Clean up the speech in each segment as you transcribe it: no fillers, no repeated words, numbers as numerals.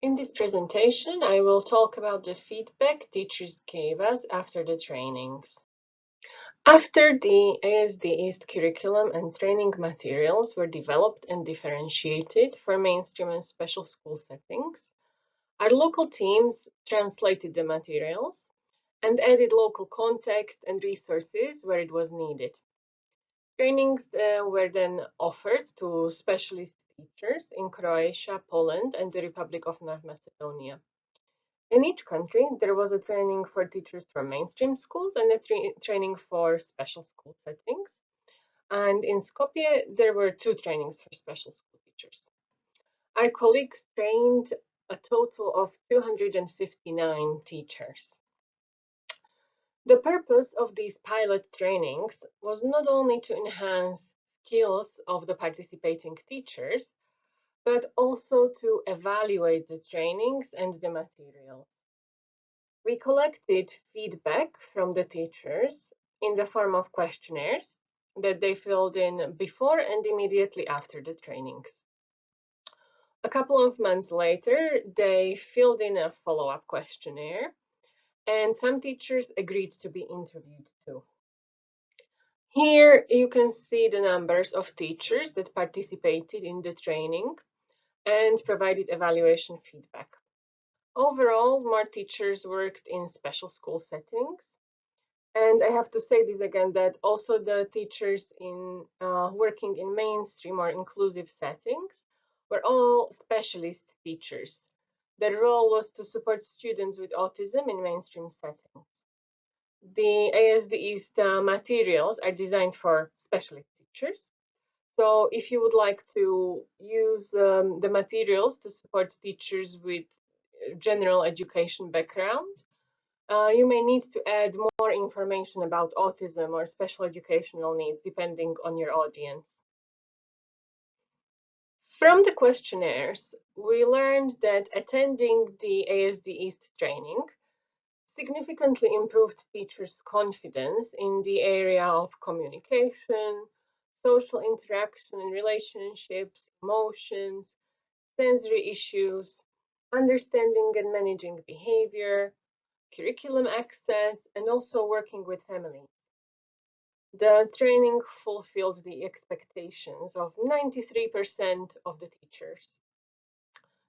In this presentation, I will talk about the feedback teachers gave us after the trainings. After the ASD-EAST curriculum and training materials were developed and differentiated for mainstream and special school settings, our local teams translated the materials and added local context and resources where it was needed. Trainings were then offered to specialist teachers in Croatia, Poland, and the Republic of North Macedonia. In each country, there was a training for teachers from mainstream schools and a training for special school settings. And in Skopje, there were 2 trainings for special school teachers. Our colleagues trained a total of 259 teachers. The purpose of these pilot trainings was not only to enhance skills of the participating teachers, but also to evaluate the trainings and the materials. We collected feedback from the teachers in the form of questionnaires that they filled in before and immediately after the trainings. A couple of months later, they filled in a follow-up questionnaire, and some teachers agreed to be interviewed too. Here you can see the numbers of teachers that participated in the training and provided evaluation feedback. Overall, more teachers worked in special school settings. And I have to say this again, that also the teachers in working in mainstream or inclusive settings were all specialist teachers. Their role was to support students with autism in mainstream settings. The ASD-EAST materials are designed for specialist teachers. So if you would like to use the materials to support teachers with general education background, you may need to add more information about autism or special educational needs, depending on your audience. From the questionnaires, we learned that attending the ASD-EAST training significantly improved teachers' confidence in the area of communication, social interaction and relationships, emotions, sensory issues, understanding and managing behavior, curriculum access, and also working with families. The training fulfilled the expectations of 93% of the teachers.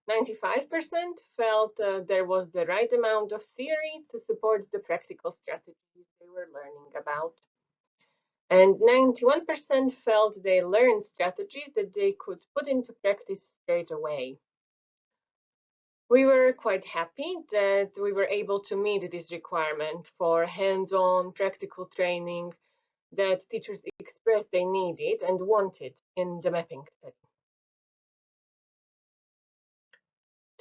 95% felt there was the right amount of theory to support the practical strategies they were learning about. And 91% felt they learned strategies that they could put into practice straight away. We were quite happy that we were able to meet this requirement for hands-on practical training that teachers expressed they needed and wanted in the mapping study.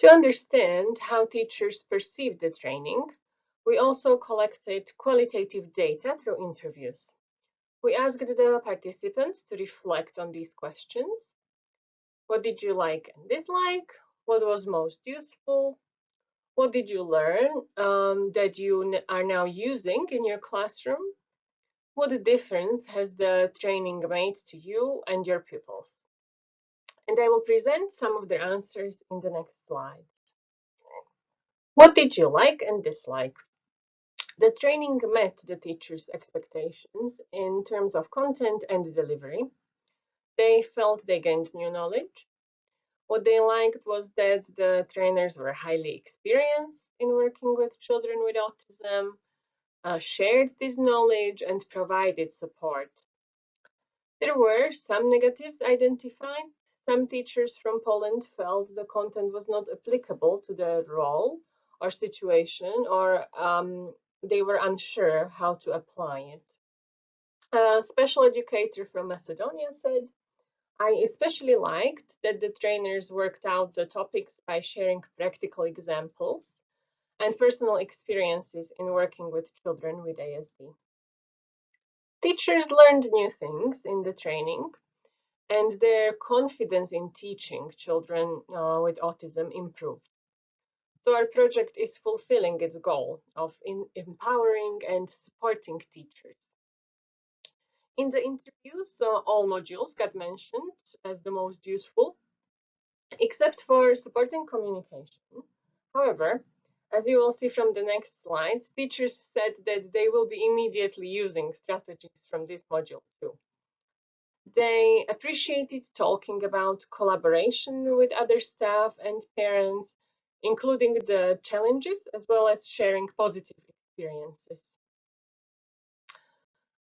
To understand how teachers perceived the training, we also collected qualitative data through interviews. We asked the participants to reflect on these questions. What did you like and dislike? What was most useful? What did you learn that you are now using in your classroom? What difference has the training made to you and your pupils? And I will present some of the answers in the next slides. What did you like and dislike? The training met the teachers' expectations in terms of content and delivery. They felt they gained new knowledge. What they liked was that the trainers were highly experienced in working with children with autism, shared this knowledge, and provided support. There were some negatives identified. Some teachers from Poland felt the content was not applicable to their role or situation, or they were unsure how to apply it. A special educator from Macedonia said, I especially liked that the trainers worked out the topics by sharing practical examples and personal experiences in working with children with ASD. Teachers learned new things in the training, and their confidence in teaching children with autism improved. So our project is fulfilling its goal of empowering and supporting teachers. In the interviews, all modules got mentioned as the most useful. except for supporting communication. However, as you will see from the next slides, teachers said that they will be immediately using strategies from this module too. They appreciated talking about collaboration with other staff and parents, including the challenges, as well as sharing positive experiences.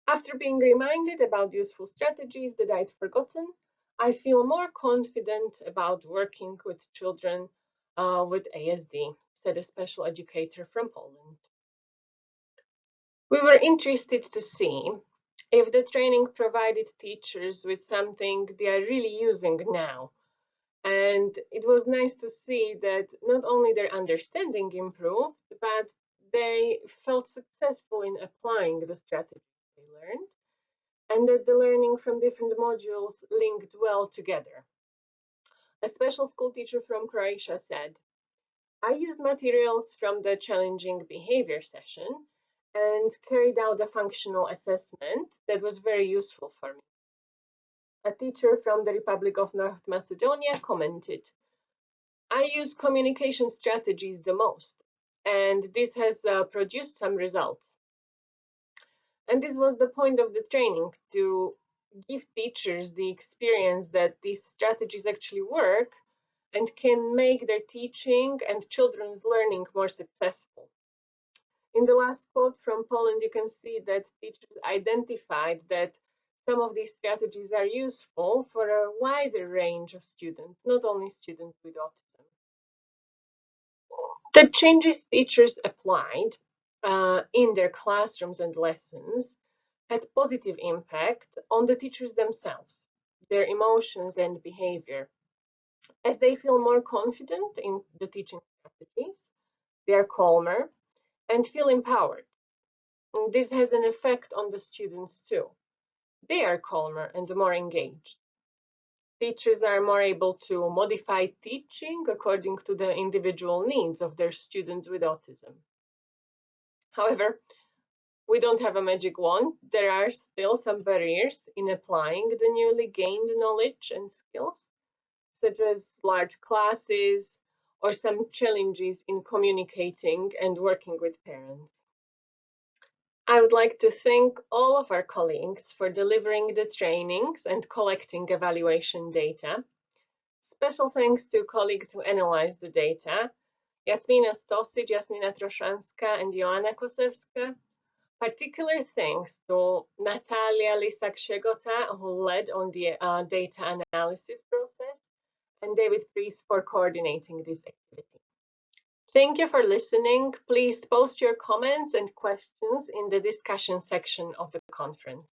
After being reminded about useful strategies that I'd forgotten, I feel more confident about working with children with ASD, said a special educator from Poland. We were interested to see if the training provided teachers with something they are really using now. And it was nice to see that not only their understanding improved, but they felt successful in applying the strategies they learned, and that the learning from different modules linked well together. A special school teacher from Croatia said, I used materials from the challenging behavior session and carried out a functional assessment that was very useful for me. A teacher from the Republic of North Macedonia commented, I use communication strategies the most, and this has produced some results. And this was the point of the training, to give teachers the experience that these strategies actually work and can make their teaching and children's learning more successful. In the last quote from Poland, you can see that teachers identified that some of these strategies are useful for a wider range of students, not only students with autism. The changes teachers applied in their classrooms and lessons had positive impact on the teachers themselves, their emotions and behavior. As they feel more confident in the teaching strategies, they are calmer and feel empowered. And this has an effect on the students too. They are calmer and more engaged. Teachers are more able to modify teaching according to the individual needs of their students with autism. However, we don't have a magic wand. There are still some barriers in applying the newly gained knowledge and skills, such as large classes or some challenges in communicating and working with parents. I would like to thank all of our colleagues for delivering the trainings and collecting evaluation data. Special thanks to colleagues who analyzed the data, Jasmina Stosic, Jasmina Troshanska, and Joanna Kosewska. Particular thanks to Natalia Lisak-Szegota, who led on the data analysis process, and David Priest for coordinating this activity. Thank you for listening. Please post your comments and questions in the discussion section of the conference.